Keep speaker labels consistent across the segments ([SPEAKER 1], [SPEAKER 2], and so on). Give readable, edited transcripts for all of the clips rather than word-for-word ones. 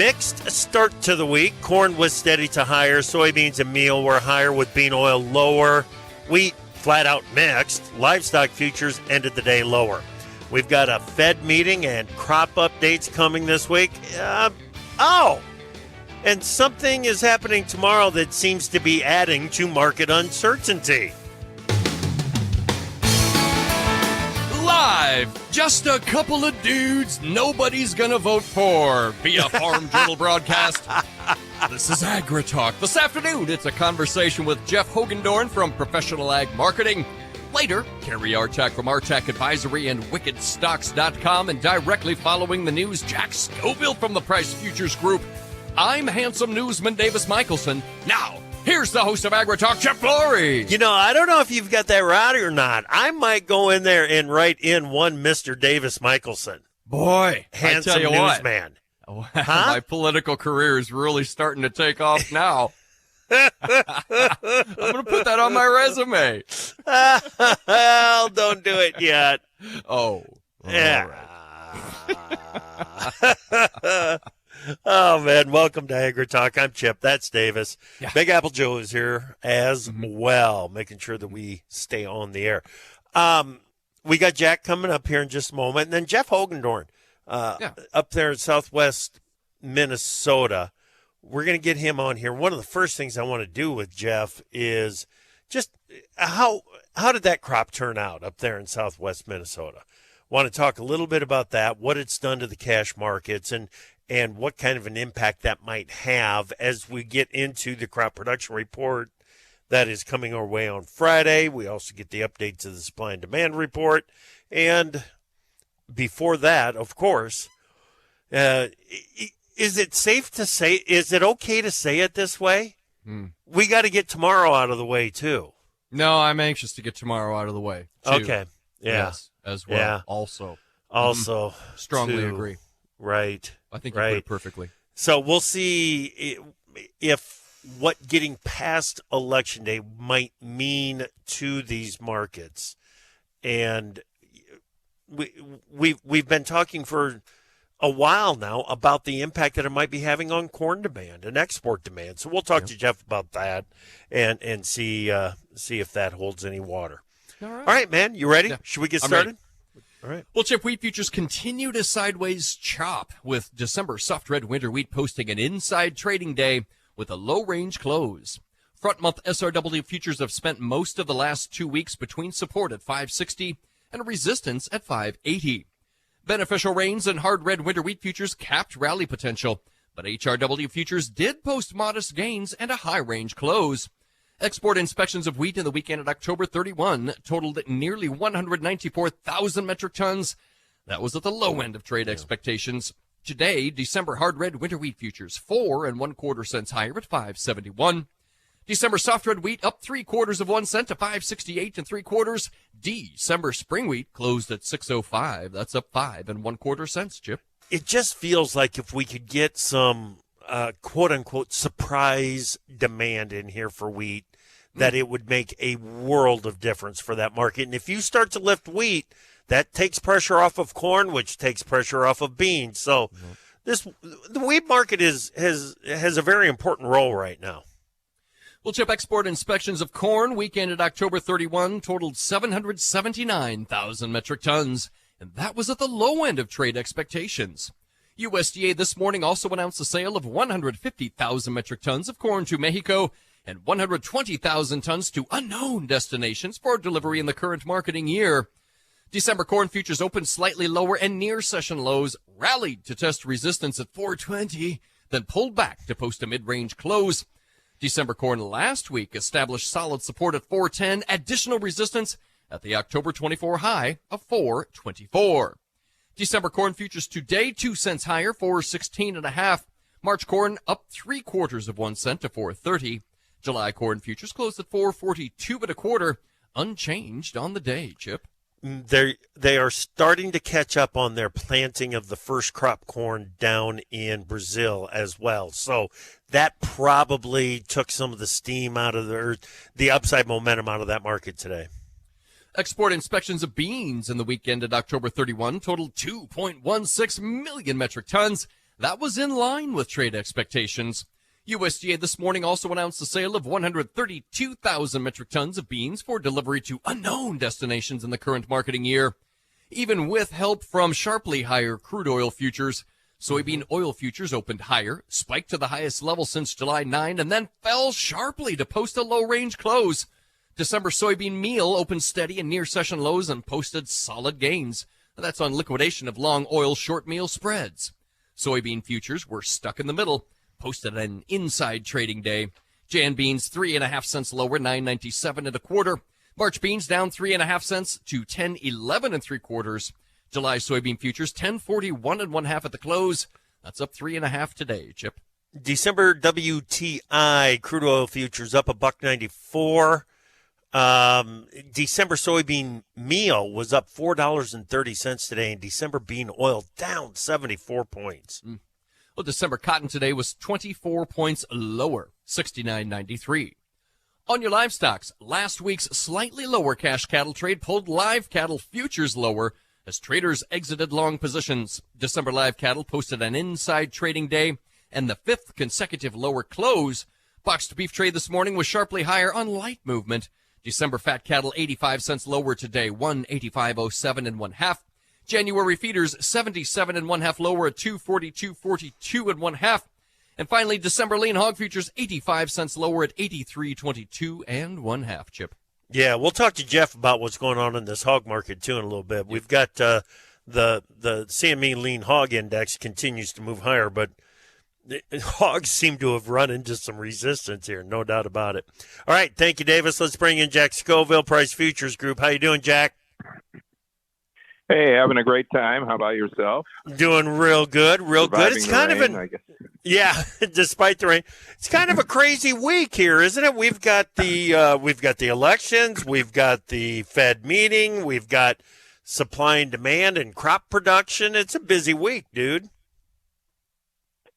[SPEAKER 1] Mixed start to the week. Corn was steady to higher. Soybeans and meal were higher with bean oil lower. Wheat flat out mixed. Livestock futures ended the day lower. We've got a Fed meeting and crop updates coming this week. And something is happening tomorrow that seems to be adding to market uncertainty.
[SPEAKER 2] Live, just a couple of dudes nobody's gonna vote for via Farm Journal broadcast. This is AgriTalk. This afternoon, it's a conversation with Jeff Hoogendorn from Professional Ag Marketing. Later, Cary Artac from Artac Advisory and WickedStocks.com. And directly following the news, Jack Scoville from the Price Futures Group. I'm handsome newsman Davis Michelson. Now, here's the host of AgriTalk, Jeff Flory.
[SPEAKER 1] You know, I don't know if you've got that right or not. I might go in there and write in one Mr. Davis Michelson.
[SPEAKER 2] Boy,
[SPEAKER 1] handsome
[SPEAKER 2] I tell you
[SPEAKER 1] newsman.
[SPEAKER 2] My political career is really starting to take off now. I'm going to put that on my resume.
[SPEAKER 1] Well, don't do it yet.
[SPEAKER 2] Oh.
[SPEAKER 1] Yeah.
[SPEAKER 2] Right.
[SPEAKER 1] Oh, man. Welcome to AgriTalk. I'm Chip. That's Davis.
[SPEAKER 2] Yeah.
[SPEAKER 1] Big Apple Joe is here as well, making sure that we stay on the air. We got Jack coming up here in just a moment. And then Jeff Hoogendorn up there in southwest Minnesota. We're going to get him on here. One of the first things I want to do with Jeff is just how did that crop turn out up there in southwest Minnesota? Want to talk a little bit about that, what it's done to the cash markets, and what kind of an impact that might have as we get into the crop production report that is coming our way on Friday. We also get the updates of the supply and demand report. And before that, of course, is it safe to say, is it okay to say it this way? We got to get tomorrow out of the way, too.
[SPEAKER 2] No, I'm anxious to get tomorrow out of the way, too.
[SPEAKER 1] Okay. Yeah.
[SPEAKER 2] Yes, as well.
[SPEAKER 1] Yeah.
[SPEAKER 2] Also. Strongly agree.
[SPEAKER 1] Right.
[SPEAKER 2] I think you put it perfectly.
[SPEAKER 1] So we'll see if what getting past Election Day might mean to these markets. And we've been talking for a while now about the impact that it might be having on corn demand and export demand. So we'll talk to Jeff about that and see if that holds any water. All right, man. You ready?
[SPEAKER 2] Yeah.
[SPEAKER 1] Should we get started?
[SPEAKER 2] Ready.
[SPEAKER 1] All right.
[SPEAKER 2] Well, Chip, wheat futures continued a sideways chop, with December soft red winter wheat posting an inside trading day with a low-range close. Front-month SRW futures have spent most of the last 2 weeks between support at 560 and resistance at 580. Beneficial rains and hard red winter wheat futures capped rally potential, but HRW futures did post modest gains and a high-range close. Export inspections of wheat in the weekend at October 31 totaled nearly 194,000 metric tons. That was at the low end of trade expectations. Today, December hard red winter wheat futures 4 1/4 cents higher at 571. December soft red wheat up 3/4 cent to 568 3/4. December spring wheat closed at 605. That's up 5 1/4 cents, Chip.
[SPEAKER 1] It just feels like if we could get some quote unquote surprise demand in here for wheat, that it would make a world of difference for that market. And if you start to lift wheat, that takes pressure off of corn, which takes pressure off of beans. So the wheat market has a very important role right now.
[SPEAKER 2] Well, Chip, export inspections of corn week ended October 31 totaled 779,000 metric tons, and that was at the low end of trade expectations. USDA this morning also announced the sale of 150,000 metric tons of corn to Mexico and 120,000 tons to unknown destinations for delivery in the current marketing year. December corn futures opened slightly lower and near session lows, rallied to test resistance at 420, then pulled back to post a mid-range close. December corn last week established solid support at 410, additional resistance at the October 24 high of 424. December corn futures today 2 cents higher, 416.5. March corn up 3/4 cent to 430. July corn futures closed at 442 1/4, unchanged on the day, Chip.
[SPEAKER 1] They are starting to catch up on their planting of the first crop corn down in Brazil as well. So that probably took some of the steam out of the upside momentum out of that market today.
[SPEAKER 2] Export inspections of beans in the week ended October 31 totaled 2.16 million metric tons. That was in line with trade expectations. USDA this morning also announced the sale of 132,000 metric tons of beans for delivery to unknown destinations in the current marketing year. Even with help from sharply higher crude oil futures, soybean oil futures opened higher, spiked to the highest level since July 9, and then fell sharply to post a low-range close. December soybean meal opened steady in near-session lows and posted solid gains. That's on liquidation of long oil short meal spreads. Soybean futures were stuck in the middle, posted an inside trading day. Jan beans 3.5 cents lower, 9.97 and a quarter. March beans down 3.5 cents to 10.11 and 3/4. July soybean futures 10.41 and 1/2 at the close. That's up 3.5 today, Chip.
[SPEAKER 1] December WTI crude oil futures up $1.94. December soybean meal was up $4.30 today, and December bean oil down 74 points.
[SPEAKER 2] Well, December cotton today was 24 points lower, 69.93. On your livestocks, last week's slightly lower cash cattle trade pulled live cattle futures lower as traders exited long positions. December live cattle posted an inside trading day and the 5th consecutive lower close. Boxed beef trade this morning was sharply higher on light movement. December fat cattle 85 cents lower today, 185.07 and 1/2. January feeders 77 and 1/2 lower at 242.42 and 1/2. And finally, December lean hog futures 85 cents lower at 83.22 and 1/2, Chip.
[SPEAKER 1] Yeah, we'll talk to Jeff about what's going on in this hog market too in a little bit. We've got the CME lean hog index continues to move higher, but hogs seem to have run into some resistance here, no doubt about it. All right, thank you, Davis. Let's bring in Jack Scoville, Price Futures Group. How you doing, Jack?
[SPEAKER 3] Hey, having a great time. How about yourself?
[SPEAKER 1] Doing real good, real good. It's kind of
[SPEAKER 3] I guess.
[SPEAKER 1] Yeah, despite the rain, it's kind of a crazy week here, isn't it? We've got the elections, we've got the Fed meeting, we've got supply and demand and crop production. It's a busy week, dude.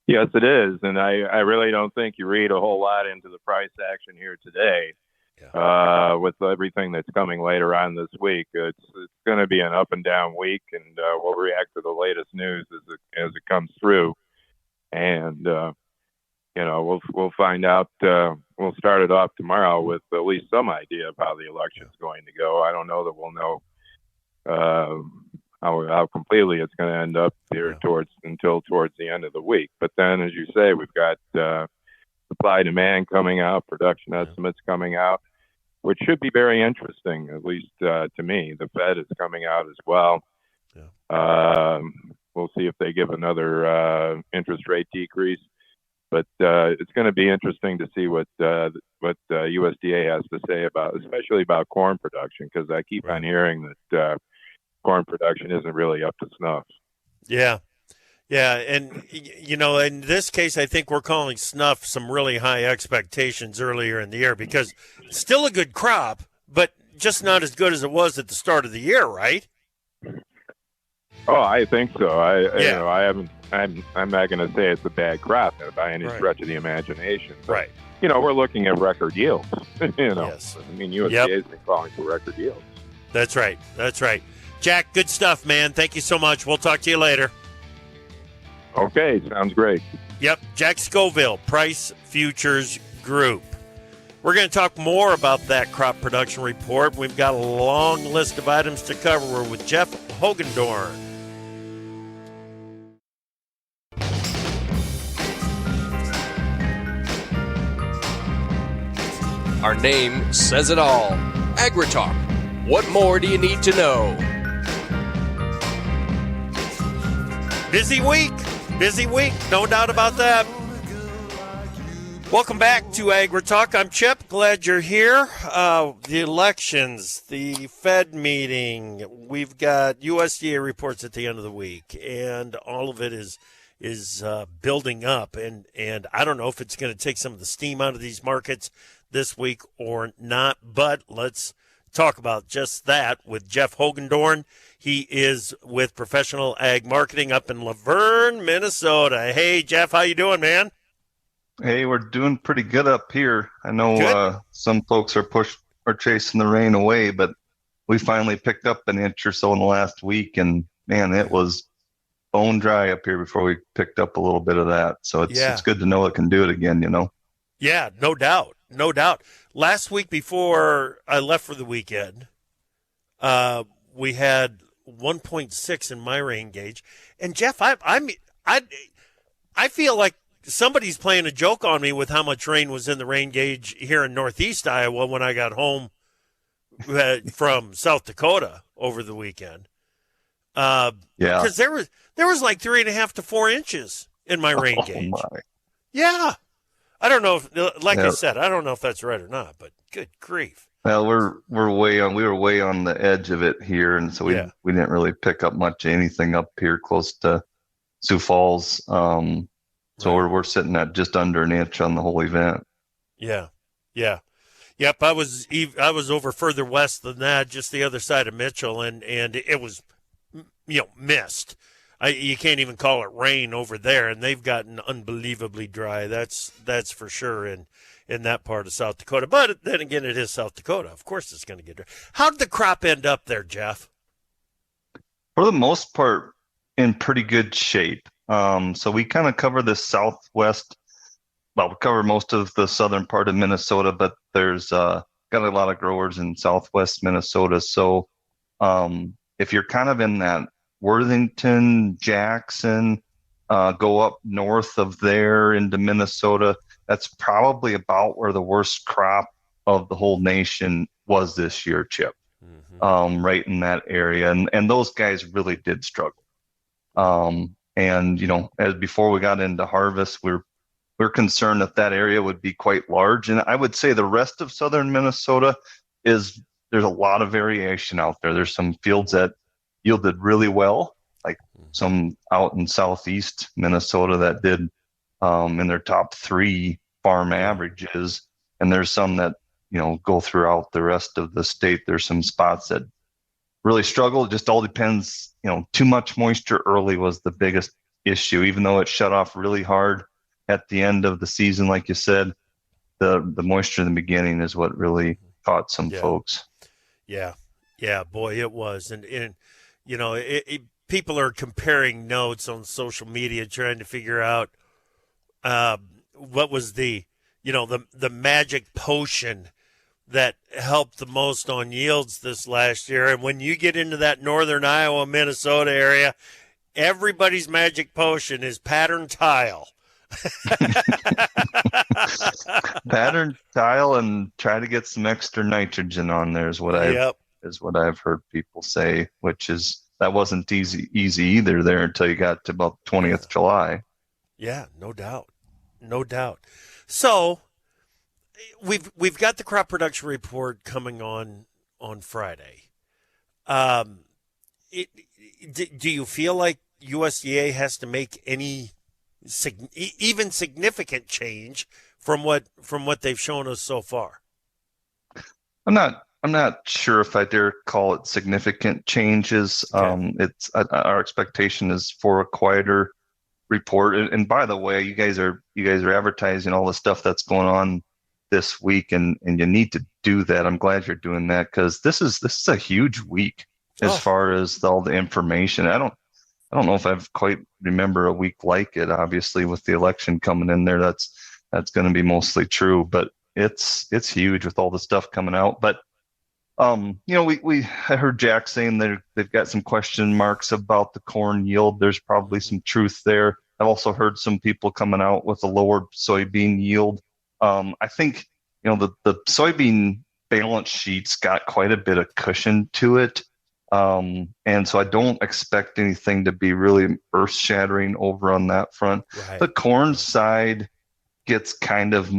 [SPEAKER 3] Yes, it is, and I really don't think you read a whole lot into the price action here today. Yeah. With everything that's coming later on this week, it's going to be an up and down week, and we'll react to the latest news as it comes through, and we'll find out. We'll start it off tomorrow with at least some idea of how the election is going to go. I don't know that we'll know how completely it's going to end up here until towards the end of the week. But then, as you say, we've got supply demand coming out, production estimates coming out, which should be very interesting, at least to me. The Fed is coming out as well. Yeah. We'll see if they give another interest rate decrease. But it's going to be interesting to see what USDA has to say especially about corn production, because I keep on hearing that corn production isn't really up to snuff.
[SPEAKER 1] Yeah. Yeah, and, in this case, I think we're calling snuff some really high expectations earlier in the year, because it's still a good crop, but just not as good as it was at the start of the year, right?
[SPEAKER 3] Oh, I think so. I'm not going to say it's a bad crop by any stretch of the imagination. But,
[SPEAKER 1] right.
[SPEAKER 3] We're looking at record yields.
[SPEAKER 1] Yes.
[SPEAKER 3] I mean, USDA has been calling for record yields.
[SPEAKER 1] That's right. Jack, good stuff, man. Thank you so much. We'll talk to you later.
[SPEAKER 3] Okay, sounds great.
[SPEAKER 1] Yep, Jack Scoville, Price Futures Group. We're going to talk more about that crop production report. We've got a long list of items to cover. We're with Jeff Hoogendorn.
[SPEAKER 2] Our name says it all. AgriTalk. What more do you need to know?
[SPEAKER 1] Busy week, no doubt about that. Welcome back to AgriTalk. I'm Chip. Glad you're here. The elections, the Fed meeting, we've got USDA reports at the end of the week, and all of it is building up. And I don't know if it's going to take some of the steam out of these markets this week or not, but let's talk about just that with Jeff Hoogendorn. He is with Professional Ag Marketing up in Laverne, Minnesota. Hey, Jeff, how you doing, man?
[SPEAKER 4] Hey, we're doing pretty good up here. I know some folks are chasing the rain away, but we finally picked up an inch or so in the last week, and man, it was bone dry up here before we picked up a little bit of that. So it's good to know it can do it again, you know?
[SPEAKER 1] Yeah, no doubt. No doubt. Last week before I left for the weekend, we had 1.6 in my rain gauge. And Jeff, I feel like somebody's playing a joke on me with how much rain was in the rain gauge here in Northeast Iowa when I got home from South Dakota over the weekend. Because there was like 3.5 to 4 inches in my rain gauge.
[SPEAKER 4] My.
[SPEAKER 1] Yeah. I don't know if, like I said, I don't know if that's right or not, but good grief.
[SPEAKER 4] Well, we were way on the edge of it here, and so we didn't really pick up much anything up here close to Sioux Falls. So we're sitting at just under an inch on the whole event. Yeah.
[SPEAKER 1] Yep. I was over further west than that, just the other side of Mitchell, and it was, mist. You can't even call it rain over there, and they've gotten unbelievably dry. That's for sure in that part of South Dakota. But then again, it is South Dakota. Of course it's going to get dry. How did the crop end up there, Jeff?
[SPEAKER 4] For the most part, in pretty good shape. So we kind of cover the southwest. Well, we cover most of the southern part of Minnesota, but there's got a lot of growers in southwest Minnesota. So if you're kind of in that Worthington, Jackson, go up north of there into Minnesota, that's probably about where the worst crop of the whole nation was this year, Chip. Mm-hmm. Right in that area. And those guys really did struggle. And, as before we got into harvest, we're concerned that area would be quite large. And I would say the rest of southern Minnesota there's a lot of variation out there. There's some fields that yielded really well, like some out in southeast Minnesota that did in their top 3 farm averages. And there's some that, go throughout the rest of the state. There's some spots that really struggle. It just all depends, too much moisture early was the biggest issue, even though it shut off really hard at the end of the season. Like you said, the moisture in the beginning is what really caught some folks.
[SPEAKER 1] Yeah, boy, it was. And people are comparing notes on social media, trying to figure out what was the magic potion that helped the most on yields this last year. And when you get into that northern Iowa, Minnesota area, everybody's magic potion is pattern tile.
[SPEAKER 4] Pattern tile and try to get some extra nitrogen on there is what I've heard people say, which is that wasn't easy either there until you got to about 20th July.
[SPEAKER 1] Yeah, no doubt. So we've got the crop production report coming on Friday. Do you feel like USDA has to make any even significant change from what they've shown us so far?
[SPEAKER 4] I'm not sure if I dare call it significant changes. Okay. It's our expectation is for a quieter report. And by the way, you guys are advertising all the stuff that's going on this week, and you need to do that. I'm glad you're doing that because this is a huge week as far as all the information. I don't know if I've quite remember a week like it. Obviously, with the election coming in there, that's going to be mostly true. But it's huge with all the stuff coming out. But I heard Jack saying they've got some question marks about the corn yield. There's probably some truth there. I've also heard some people coming out with a lower soybean yield. I think the soybean balance sheet's got quite a bit of cushion to it. And so I don't expect anything to be really earth-shattering over on that front. Right. The corn side gets kind of,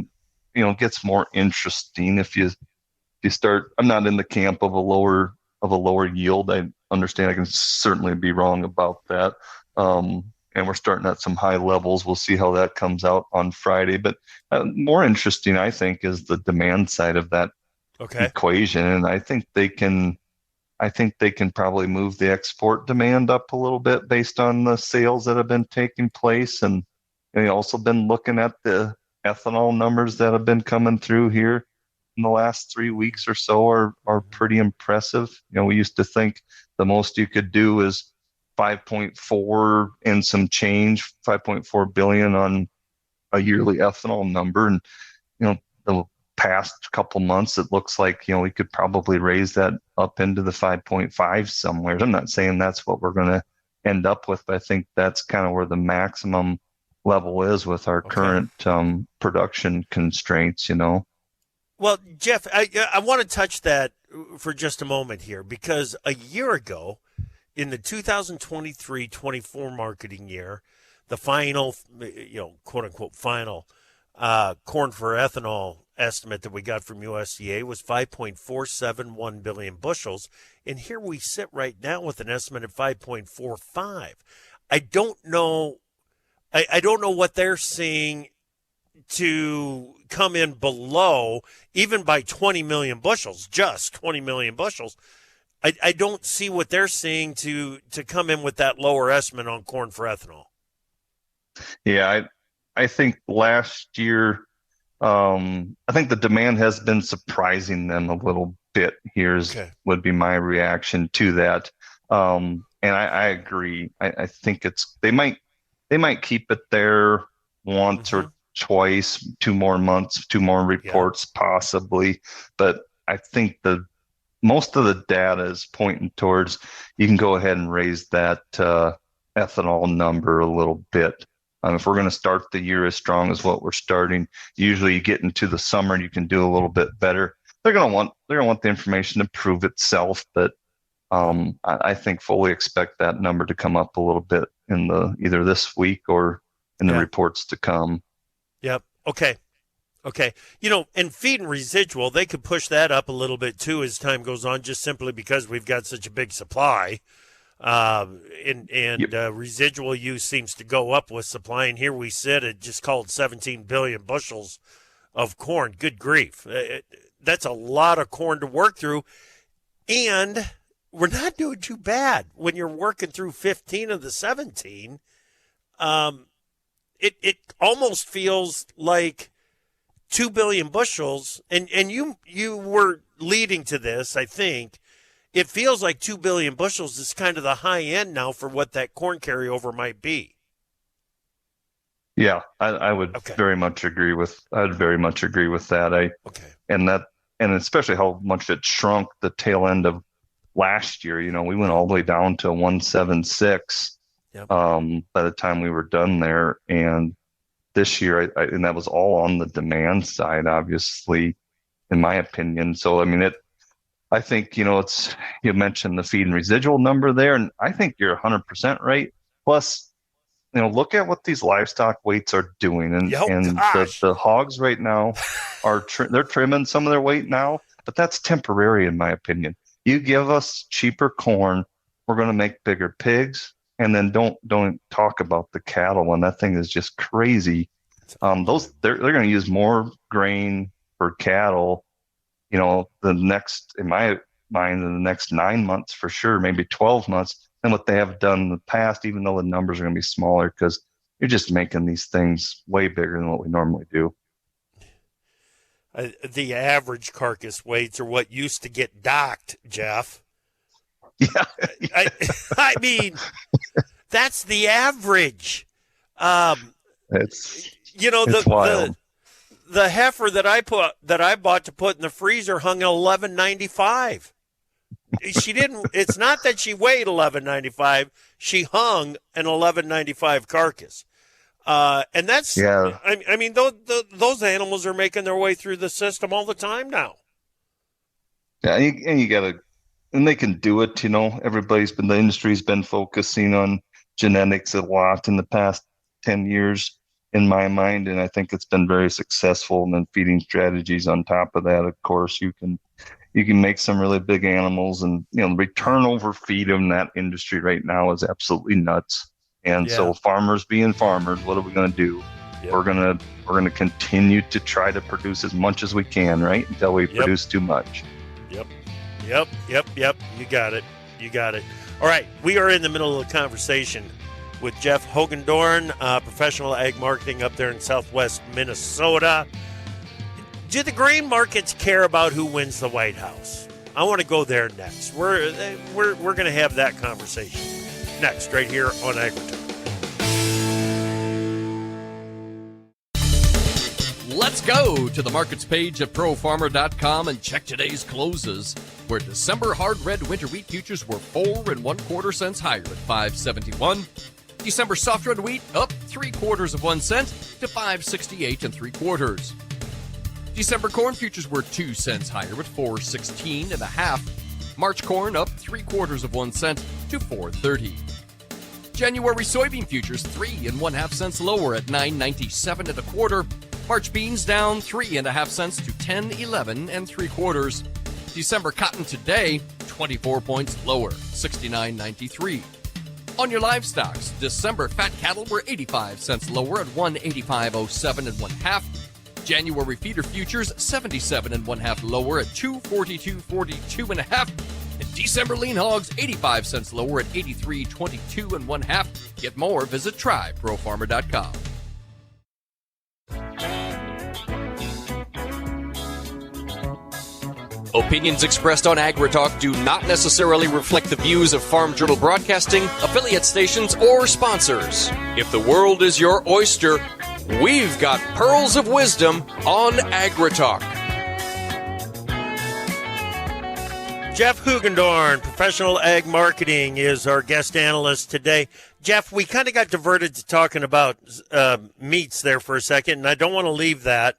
[SPEAKER 4] gets more interesting if you start. I'm not in the camp of a lower yield. I understand I can certainly be wrong about that. And we're starting at some high levels. We'll see how that comes out on Friday. But more interesting, I think, is the demand side of that equation. And I think they can probably move the export demand up a little bit based on the sales that have been taking place. And we've also been looking at the ethanol numbers that have been coming through here in the last 3 weeks or so are pretty impressive. We used to think the most you could do is 5.4 and some change, 5.4 billion on a yearly ethanol number. And, the past couple months, it looks like, we could probably raise that up into the 5.5 somewhere. I'm not saying that's what we're going to end up with, but I think that's kind of where the maximum level is with our current production constraints,
[SPEAKER 1] Well, Jeff, I want to touch that for just a moment here, because a year ago, in the 2023-24 marketing year, the final, quote unquote final corn for ethanol estimate that we got from USDA was 5.471 billion bushels. And here we sit right now with an estimate of 5.45. I don't know what they're seeing to come in below, even by 20 million bushels, just 20 million bushels. I don't see what they're seeing to come in with that lower estimate on corn for ethanol.
[SPEAKER 4] Yeah, I think last year, I think the demand has been surprising them a little bit. Would be my reaction to that. And I agree. I think they might keep it there once or twice, 2 more months, 2 more reports possibly. But I think most of the data is pointing towards you can go ahead and raise that ethanol number a little bit. If we're going to start the year as strong as what we're starting, usually you get into the summer and you can do a little bit better. They're going to want the information to prove itself, but I think fully expect that number to come up a little bit in either this week or in the reports to come.
[SPEAKER 1] Yep. Okay. And feed and residual, they could push that up a little bit too as time goes on, just simply because we've got such a big supply. Residual use seems to go up with supply. And here we sit at just called 17 billion bushels of corn. Good grief. That's a lot of corn to work through. And we're not doing too bad when you're working through 15 of the 17. It almost feels like 2 billion bushels. And you were leading to this, I think. It feels like 2 billion bushels is kind of the high end now for what that corn carryover might be.
[SPEAKER 4] Yeah, I would very much agree with. I'd very much agree with that. And especially how much it shrunk the tail end of last year. We went all the way down to 176 by the time we were done there. And this year, and that was all on the demand side, obviously, in my opinion. So I think, you mentioned the feed and residual number there, and I think you're 100% right. Plus, look at what these livestock weights are doing. And the hogs right now they're trimming some of their weight now, but that's temporary, in my opinion. You give us cheaper corn, we're going to make bigger pigs, and then don't talk about the cattle when that thing is just crazy. They're going to use more grain for cattle. In my mind, in the next 9 months for sure, maybe 12 months, than what they have done in the past, even though the numbers are going to be smaller, because you're just making these things way bigger than what we normally do.
[SPEAKER 1] The average carcass weights are what used to get docked, Jeff.
[SPEAKER 4] Yeah.
[SPEAKER 1] I mean, that's the average.
[SPEAKER 4] It's
[SPEAKER 1] the
[SPEAKER 4] wild.
[SPEAKER 1] The heifer that I bought to put in the freezer hung at $11.95. She didn't. It's not that she weighed $11.95. She hung an $11.95 carcass, and that's.
[SPEAKER 4] Yeah.
[SPEAKER 1] I mean, those animals are making their way through the system all the time now.
[SPEAKER 4] Yeah, and you gotta, and they can do it. The industry's been focusing on genetics a lot in the past 10 years. In my mind, and I think it's been very successful. And then feeding strategies on top of that, of course, you can make some really big animals, and return over feed in that industry right now is absolutely nuts. And so farmers being farmers, what are we going to do? Yep. We're gonna continue to try to produce as much as we can, right, until we produce too much.
[SPEAKER 1] Yep. You got it. All right, we are in the middle of a conversation with Jeff Hoogendorn, professional ag marketing up there in southwest Minnesota. Do the grain markets care about who wins the White House? I want to go there next. We're going to have that conversation. next, right here on AgriTalk.
[SPEAKER 2] Let's go to the markets page at profarmer.com and check today's closes, where December hard red winter wheat futures were 4 1/4 cents higher at $5.71. December soft red wheat up 3/4 of 1 cent to $5.68 3/4. December corn futures were 2 cents higher at $4.16 1/2. March corn up 3/4 of 1 cent to $4.30. January soybean futures 3 1/2 cents lower at $9.97 1/4. March beans down 3 1/2 cents to $10.11 3/4. December cotton today 24 points lower, $69.93. On your livestocks, December fat cattle were 85 cents lower at $185.07 1/2. January feeder futures 77 1/2 lower at $242.42 1/2. And December lean hogs 85 cents lower at $83.22 1/2. Get more, visit tryprofarmer.com. Opinions expressed on AgriTalk do not necessarily reflect the views of Farm Journal Broadcasting, affiliate stations, or sponsors. If the world is your oyster, we've got pearls of wisdom on AgriTalk.
[SPEAKER 1] Jeff Hoogendorn, Professional Ag Marketing, is our guest analyst today. Jeff, we kind of got diverted to talking about meats there for a second, and I don't want to leave that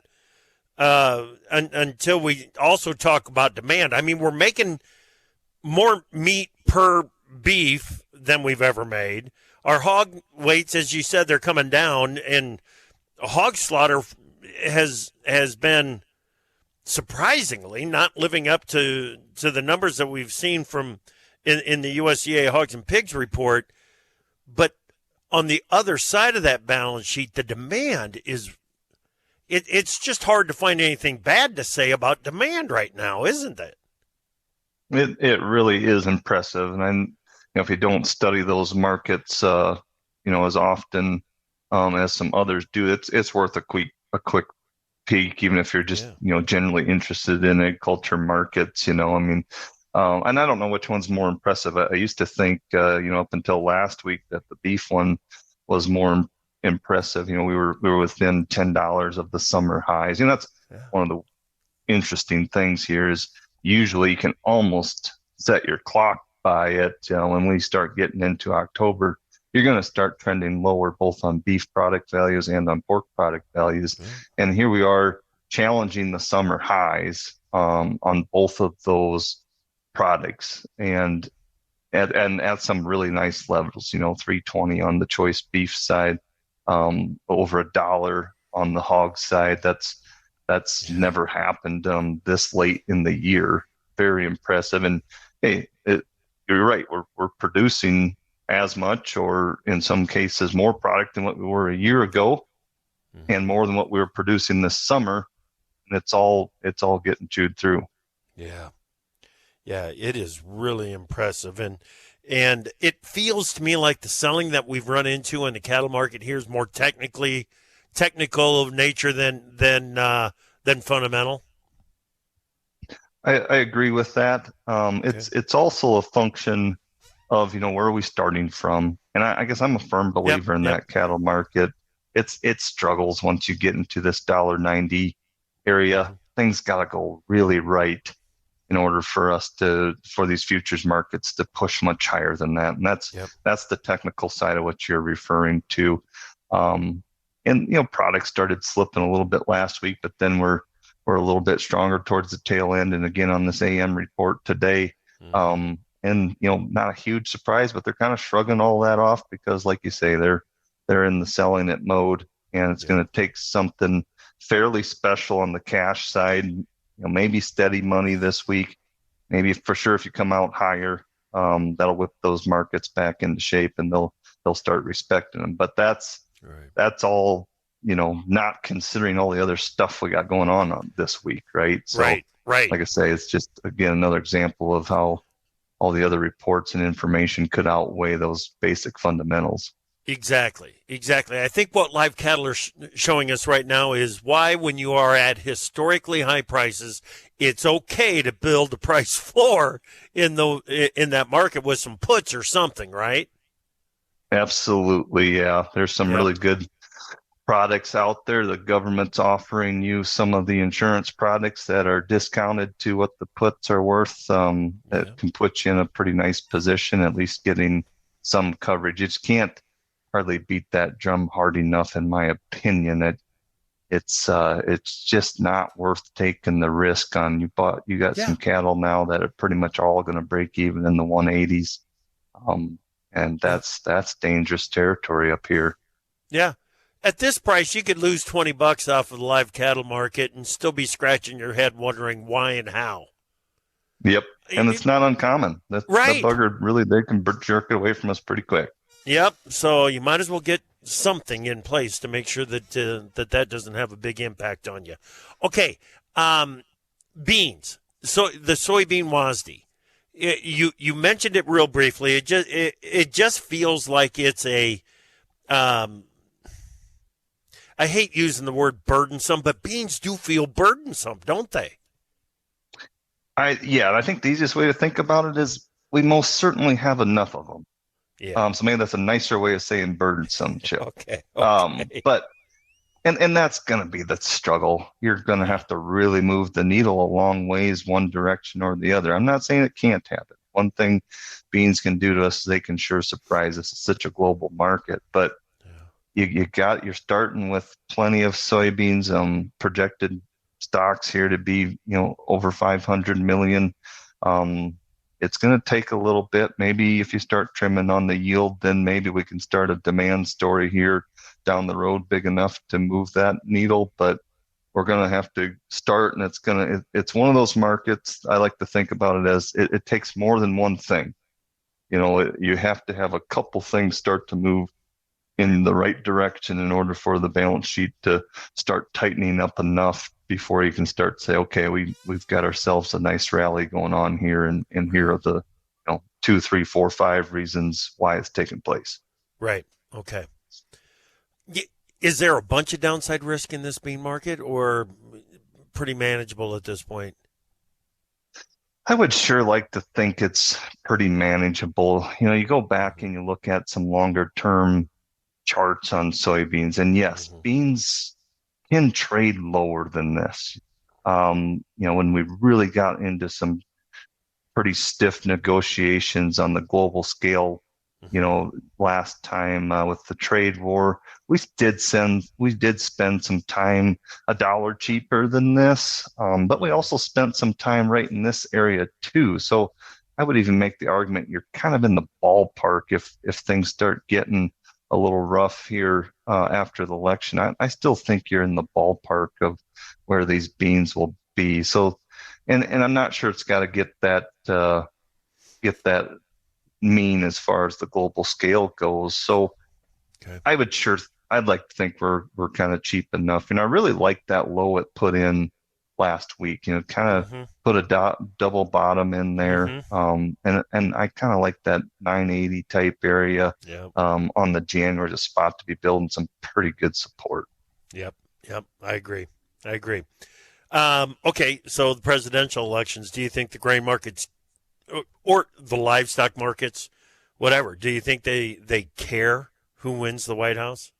[SPEAKER 1] until we also talk about demand. I mean, we're making more meat per beef than we've ever made. Our hog weights, as you said, they're coming down, and hog slaughter has been surprisingly not living up to the numbers that we've seen from in the USDA Hogs and Pigs report. But on the other side of that balance sheet, the demand is it's just hard to find anything bad to say about demand right now, isn't it?
[SPEAKER 4] It really is impressive, and if you don't study those markets, as often as some others do, it's worth a quick peek, even if you're just generally interested in agriculture markets. And I don't know which one's more impressive. I used to think, up until last week, that the beef one was more impressive. We were within $10 of the summer highs. That's one of the interesting things here is usually you can almost set your clock by it. When we start getting into October, you're going to start trending lower, both on beef product values and on pork product values. And here we are challenging the summer highs on both of those products, and at some really nice levels. $3.20 on the choice beef side, over $1 on the hog side. That's never happened this late in the year. Very impressive. And hey, you're right. We're producing as much, or in some cases more product than what we were a year ago, and more than what we were producing this summer. And it's all getting chewed through.
[SPEAKER 1] Yeah, it is really impressive, and it feels to me like the selling that we've run into in the cattle market here is more technical of nature than fundamental.
[SPEAKER 4] I agree with that. It's also a function of where are we starting from, and I guess I'm a firm believer in that cattle market. It struggles once you get into this $1.90 area. Things got to go really right in order for these futures markets to push much higher than that. And that's the technical side of what you're referring to. And products started slipping a little bit last week, but then we're a little bit stronger towards the tail end. And again, on this AM report today, and not a huge surprise, but they're kind of shrugging all that off because, like you say, they're in the selling it mode, and it's going to take something fairly special on the cash side. Maybe steady money this week. Maybe for sure if you come out higher, that'll whip those markets back into shape, and they'll start respecting them. But that's all, not considering all the other stuff we got going on this week, right? So,
[SPEAKER 1] right.
[SPEAKER 4] Like I say, it's just again another example of how all the other reports and information could outweigh those basic fundamentals.
[SPEAKER 1] Exactly. I think what live cattle are showing us right now is why, when you are at historically high prices, it's okay to build a price floor in that market with some puts or something, right?
[SPEAKER 4] Absolutely, yeah. There's some
[SPEAKER 1] Yep.
[SPEAKER 4] really good products out there. The government's offering you some of the insurance products that are discounted to what the puts are worth. That can put you in a pretty nice position, at least getting some coverage. You just can't hardly beat that drum hard enough, in my opinion. It's just not worth taking the risk on. You got some cattle now that are pretty much all going to break even in the 180s. And that's dangerous territory up here.
[SPEAKER 1] Yeah. At this price, you could lose $20 off of the live cattle market and still be scratching your head wondering why and how.
[SPEAKER 4] Yep. And it's not uncommon. That bugger really, they can jerk it away from us pretty quick.
[SPEAKER 1] Yep. So you might as well get something in place to make sure that that doesn't have a big impact on you. Okay. Beans. So the soybean WASDE. You mentioned it real briefly. It just feels like it's a I hate using the word burdensome, but beans do feel burdensome, don't they?
[SPEAKER 4] I think the easiest way to think about it is we most certainly have enough of them.
[SPEAKER 1] Yeah.
[SPEAKER 4] So maybe that's a nicer way of saying burdensome, Chip.
[SPEAKER 1] Okay.
[SPEAKER 4] But and that's going to be the struggle. You're going to have to really move the needle a long ways, one direction or the other. I'm not saying it can't happen. One thing beans can do to us is they can sure surprise us. It's such a global market, but you're starting with plenty of soybeans, projected stocks here to be, over 500 million. It's going to take a little bit. Maybe if you start trimming on the yield, then maybe we can start a demand story here down the road big enough to move that needle. But we're going to have to start, and it's one of those markets. I like to think about it as it takes more than one thing. You have to have a couple things start to move in the right direction in order for the balance sheet to start tightening up enough before you can start to say, okay, we've got ourselves a nice rally going on here, and here are the 2, 3, 4, 5 reasons why it's taking place.
[SPEAKER 1] Right. Okay. Is there a bunch of downside risk in this bean market, or pretty manageable at this point?
[SPEAKER 4] I would sure like to think it's pretty manageable. You go back and you look at some longer term charts on soybeans, and yes, beans can trade lower than this. When we really got into some pretty stiff negotiations on the global scale, last time with the trade war, we did spend some time $1 cheaper than this, but we also spent some time right in this area too. So I would even make the argument you're kind of in the ballpark if things start getting a little rough here after the election. I still think you're in the ballpark of where these beans will be. So, and I'm not sure it's got to get that mean as far as the global scale goes. So, okay. I'd like to think we're kind of cheap enough. I really like that low it put in last week. Kind of put a double bottom in there, and I kind of like that 980 type area on the January as a spot to be building some pretty good support.
[SPEAKER 1] Yep, I agree. Okay, so the presidential elections. Do you think the grain markets or the livestock markets, whatever? Do you think they care who wins the White House?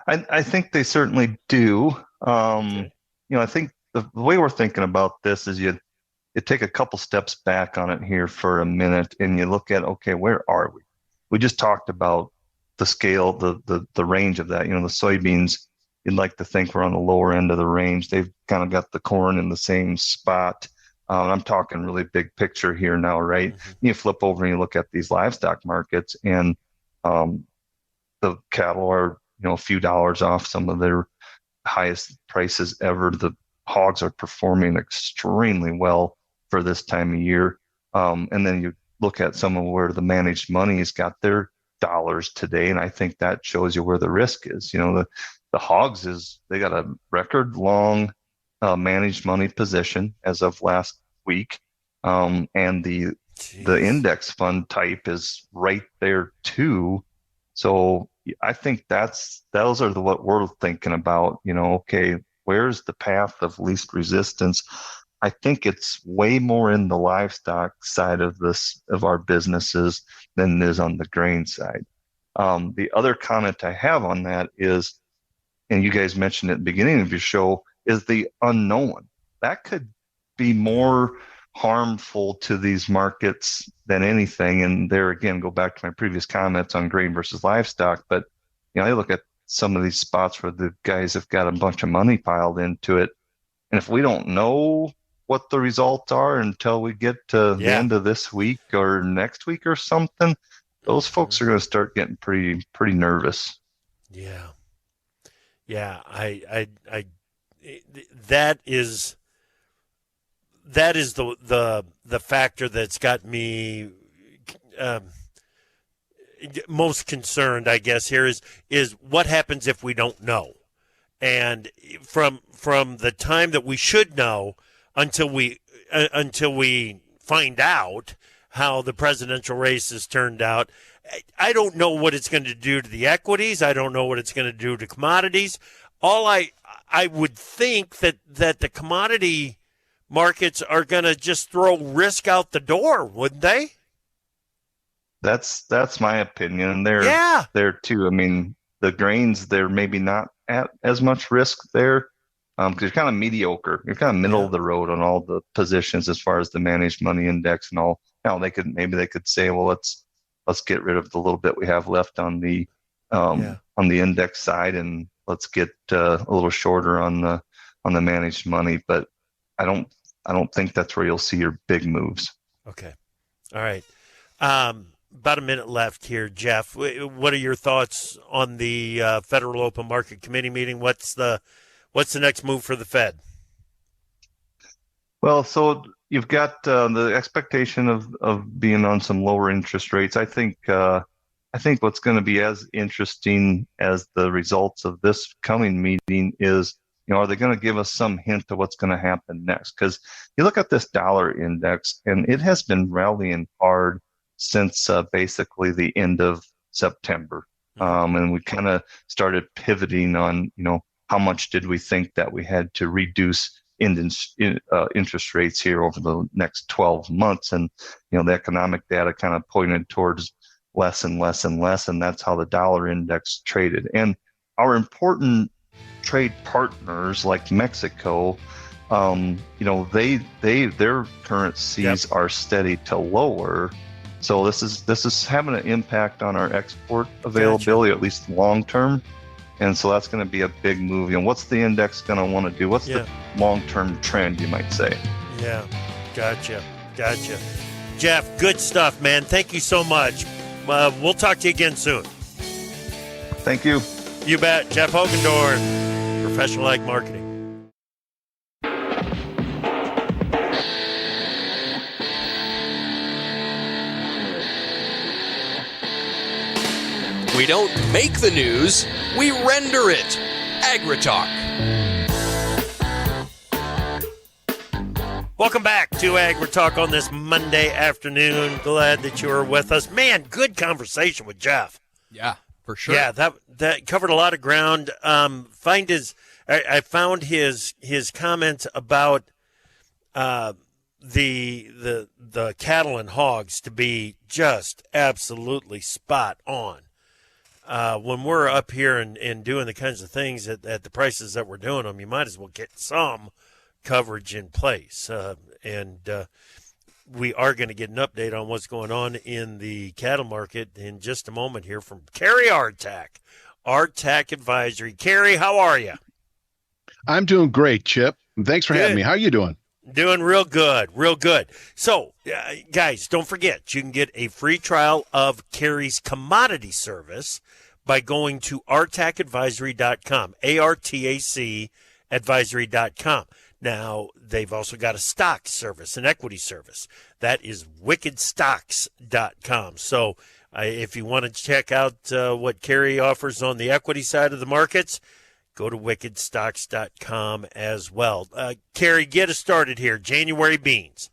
[SPEAKER 4] I think they certainly do. Okay. I think the way we're thinking about this is you take a couple steps back on it here for a minute, and you look at, okay, where are we? We just talked about the scale, the range of that. The soybeans, you'd like to think we're on the lower end of the range. They've kind of got the corn in the same spot. I'm talking really big picture here now, right? You flip over and you look at these livestock markets, and the cattle are a few dollars off some of their highest prices ever. The hogs are performing extremely well for this time of year. And then you look at some of where the managed money's got their dollars today, and I think that shows you where the risk is. The hogs they got a record long managed money position as of last week, and the index fund type is right there too. So I think those are what we're thinking about. Okay, where's the path of least resistance? I think it's way more in the livestock side of our businesses than it is on the grain side. The other comment I have on that is, and you guys mentioned at the beginning of your show, is the unknown. That could be more harmful to these markets than anything. And there again, go back to my previous comments on grain versus livestock. But I look at some of these spots where the guys have got a bunch of money piled into it. And if we don't know what the results are until we get to the end of this week or next week or something, those folks are going to start getting pretty nervous.
[SPEAKER 1] Yeah. Yeah. That is the factor that's got me most concerned, I guess, here is what happens if we don't know. And from the time that we should know until we find out how the presidential race has turned out, I don't know what it's going to do to the equities. I don't know what it's going to do to commodities. All I would think that the commodity markets are going to just throw risk out the door, wouldn't they?
[SPEAKER 4] That's my opinion. There too. I mean, the grains, they're maybe not at as much risk there because you're kind of mediocre. You're kind of middle of the road on all the positions as far as the managed money index and all. Now they could say, well, let's get rid of the little bit we have left on the index side and let's get a little shorter on the managed money. But I don't think that's where you'll see your big moves. Okay.
[SPEAKER 1] All right. About a minute left here, Jeff. What are your thoughts on the Federal Open Market Committee meeting? What's the next move for the Fed?
[SPEAKER 4] Well, so you've got the expectation of being on some lower interest rates. I think what's going to be as interesting as the results of this coming meeting is, are they going to give us some hint of what's going to happen next? Because you look at this dollar index, and it has been rallying hard since basically the end of September. And we kind of started pivoting on, how much did we think that we had to reduce interest rates here over the next 12 months. And, the economic data kind of pointed towards less and less and less. And that's how the dollar index traded. And our important trade partners like Mexico, their currencies are steady to lower. So this is having an impact on our export availability, at least long term. And so that's going to be a big move. What's the index going to want to do? What's the long-term trend, you might say?
[SPEAKER 1] Yeah, gotcha. Jeff, good stuff, man. Thank you so much. We'll talk to you again soon.
[SPEAKER 4] Thank you.
[SPEAKER 1] You bet. Jeff Hoogendorn, Professional Ag Marketing.
[SPEAKER 2] We don't make the news, we render it. AgriTalk.
[SPEAKER 1] Welcome back to AgriTalk on this Monday afternoon. Glad that you are with us. Man, good conversation with Jeff.
[SPEAKER 2] Yeah, for sure.
[SPEAKER 1] Yeah, that covered a lot of ground. I found his comments about the cattle and hogs to be just absolutely spot on. When we're up here and doing the kinds of things at the prices that we're doing them, you might as well get some coverage in place. And we are going to get an update on what's going on in the cattle market in just a moment here from Cary Artac, Artac Advisory. Cary, how are you?
[SPEAKER 5] I'm doing great, Chip. Thanks for having me. How are you doing?
[SPEAKER 1] Doing real good. So, guys, don't forget, you can get a free trial of Cary's commodity service by going to artacadvisory.com, ARTAC advisory.com. Now, they've also got a stock service, an equity service. That is wickedstocks.com. So, if you want to check out what Cary offers on the equity side of the markets, go to wickedstocks.com as well. Cary, get us started here. January beans.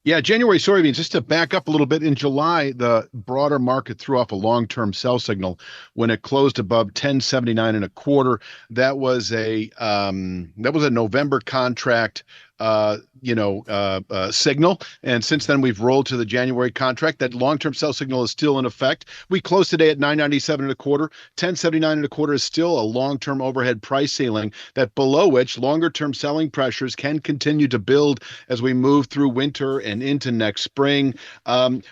[SPEAKER 5] Yeah, January soybeans, just to back up a little bit, in July, the broader market threw off a long-term sell signal when it closed above 10.79 and a quarter. That was a November contract signal. And since then, we've rolled to the January contract. That long-term sell signal is still in effect. We closed today at 997 and a quarter. 1079 and a quarter is still a long-term overhead price ceiling, that below which longer-term selling pressures can continue to build as we move through winter and into next spring.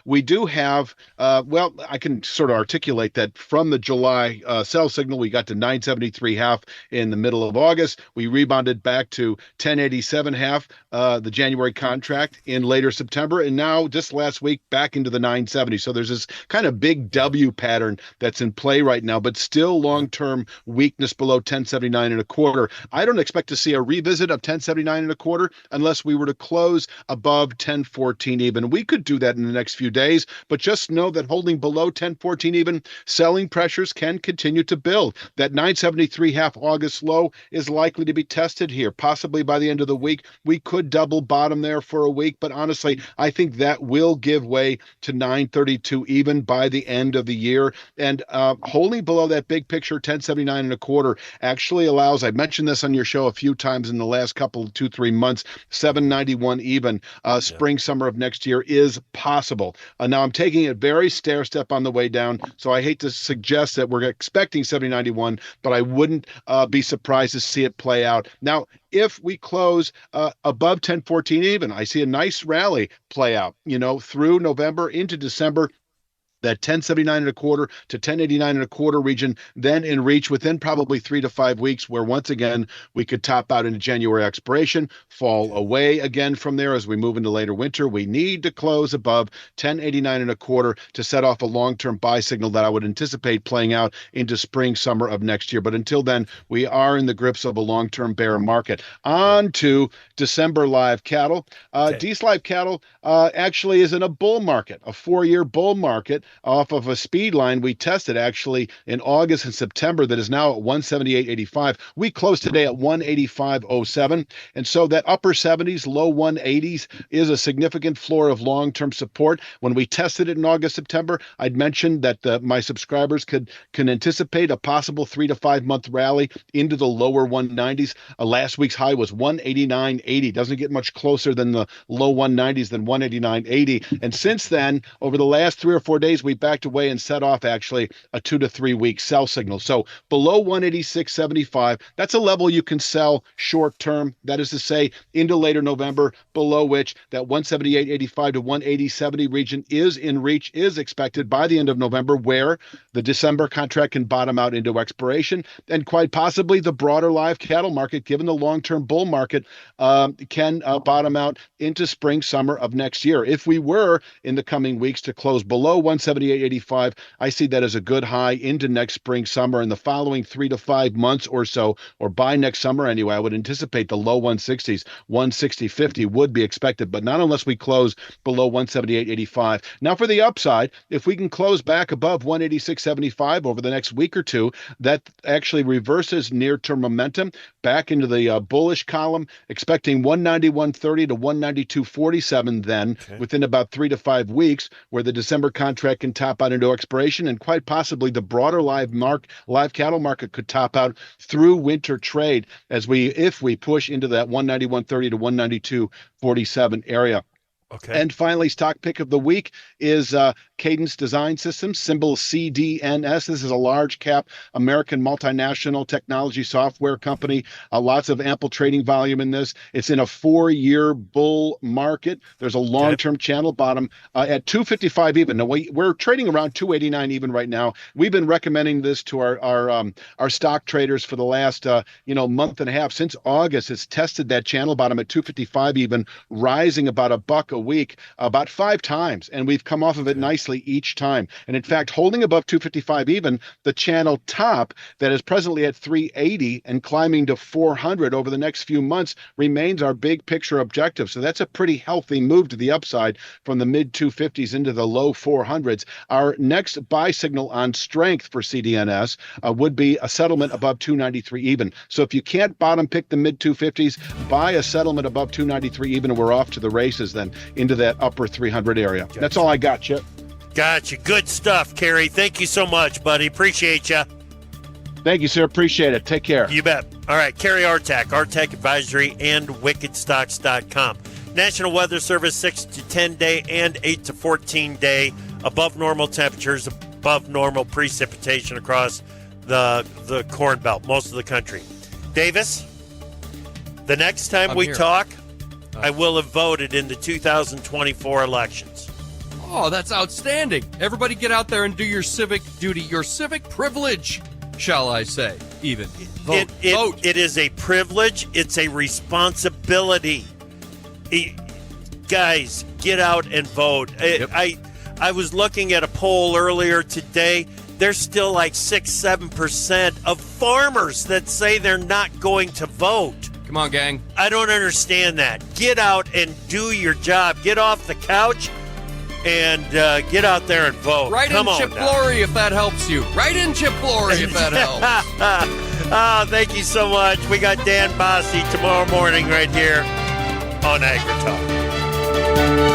[SPEAKER 5] We do have, I can sort of articulate that from the July sell signal, we got to 973.5 in the middle of August. We rebounded back to 1087.5, the January contract in later September, and now just last week back into the 970. So there's this kind of big W pattern that's in play right now, but still long-term weakness below 1079 and a quarter. I don't expect to see a revisit of 1079 and a quarter unless we were to close above 1014 even. We could do that in the next few days, but just know that holding below 1014 even, selling pressures can continue to build. That 973.5 August low is likely to be tested here, possibly by the end of the week. We could double bottom there for a week, but honestly, I think that will give way to 932 even by the end of the year. And holding below that big picture 1079 and a quarter actually allows, I mentioned this on your show a few times in the last couple, 2-3 months, 791 even, spring, summer of next year is possible. Now I'm taking it very stair step on the way down, so I hate to suggest that we're expecting 7091, but I wouldn't be surprised to see it play out. Now, if we close above 1014 even, I see a nice rally play out, through November into December. That 1079 and a quarter to 1089 and a quarter region, then in reach within probably 3 to 5 weeks, where once again we could top out into January expiration, fall away again from there as we move into later winter. We need to close above 1089 and a quarter to set off a long-term buy signal that I would anticipate playing out into spring, summer of next year. But until then, we are in the grips of a long-term bear market. On to December live cattle. D's live cattle actually is in a bull market, a 4-year bull market, off of a speed line we tested actually in August and September that is now at 178.85. We closed today at 185.07. And so that upper 70s, low 180s is a significant floor of long-term support. When we tested it in August, September, I'd mentioned that my subscribers can anticipate a possible 3 to 5 month rally into the lower 190s. Last week's high was 189.80. Doesn't get much closer than the low 190s than 189.80. And since then, over the last 3 or 4 days, we backed away and set off actually a 2 to 3 week sell signal. So below 186.75, that's a level you can sell short term. That is to say, into later November, below which that 178.85 to 180.70 region is in reach, is expected by the end of November, where the December contract can bottom out into expiration, and quite possibly the broader live cattle market, given the long-term bull market, can bottom out into spring, summer of next year. If we were in the coming weeks to close below 178.85, I see that as a good high into next spring, summer. In the following 3 to 5 months or so, or by next summer anyway, I would anticipate the low 160s, 160.50 would be expected, but not unless we close below 178.85. Now for the upside, if we can close back above 186.75 over the next week or two, that actually reverses near-term momentum back into the bullish column, expecting 191.30 to 192.47 then, within about 3 to 5 weeks, where the December contract can top out into expiration, and quite possibly the broader live cattle market could top out through winter trade if we push into that 191.30 to 192.47 area.
[SPEAKER 1] Okay.
[SPEAKER 5] And finally, stock pick of the week is Cadence Design Systems, symbol CDNS. This is a large cap American multinational technology software company. Lots of ample trading volume in this. It's in a 4-year bull market. There's a long-term channel bottom at 255 even. Now we're trading around 289 even right now. We've been recommending this to our stock traders for the last month and a half. Since August, it's tested that channel bottom at 255 even, rising about $1 a week, about 5 times, and we've come off of it nicely each time. And in fact, holding above 255 even, the channel top that is presently at 380 and climbing to 400 over the next few months remains our big picture objective. So that's a pretty healthy move to the upside from the mid 250s into the low 400s. Our next buy signal on strength for CDNS would be a settlement above 293 even. So if you can't bottom pick the mid 250s, buy a settlement above 293 even, and we're off to the races then into that upper 300 area. Gotcha. That's all I got, Chip.
[SPEAKER 1] Gotcha. Good stuff, Cary. Thank you so much, buddy. Appreciate you.
[SPEAKER 5] Thank you, sir. Appreciate it. Take care.
[SPEAKER 1] You bet. All right, Cary Artac, Artac Advisory, and wickedstocks.com. National Weather Service, 6 to 10 day and 8 to 14 day. Above normal temperatures, above normal precipitation across the Corn Belt, most of the country. Davis, the next time we talk, I will have voted in the 2024 elections.
[SPEAKER 2] Oh, that's outstanding. Everybody get out there and do your civic duty, your civic privilege, shall I say, even. Vote. Vote.
[SPEAKER 1] It is a privilege. It's a responsibility. Guys, get out and vote.
[SPEAKER 2] Yep.
[SPEAKER 1] I was looking at a poll earlier today. There's still like 6-7% of farmers that say they're not going to vote.
[SPEAKER 2] Come on, gang.
[SPEAKER 1] I don't understand that. Get out and do your job. Get off the couch and get out there and vote.
[SPEAKER 2] Write in Chip Flory if that helps you. Write in Chip Flory if that helps.
[SPEAKER 1] Oh, thank you so much. We got Dan Bossy tomorrow morning right here on AgriTalk.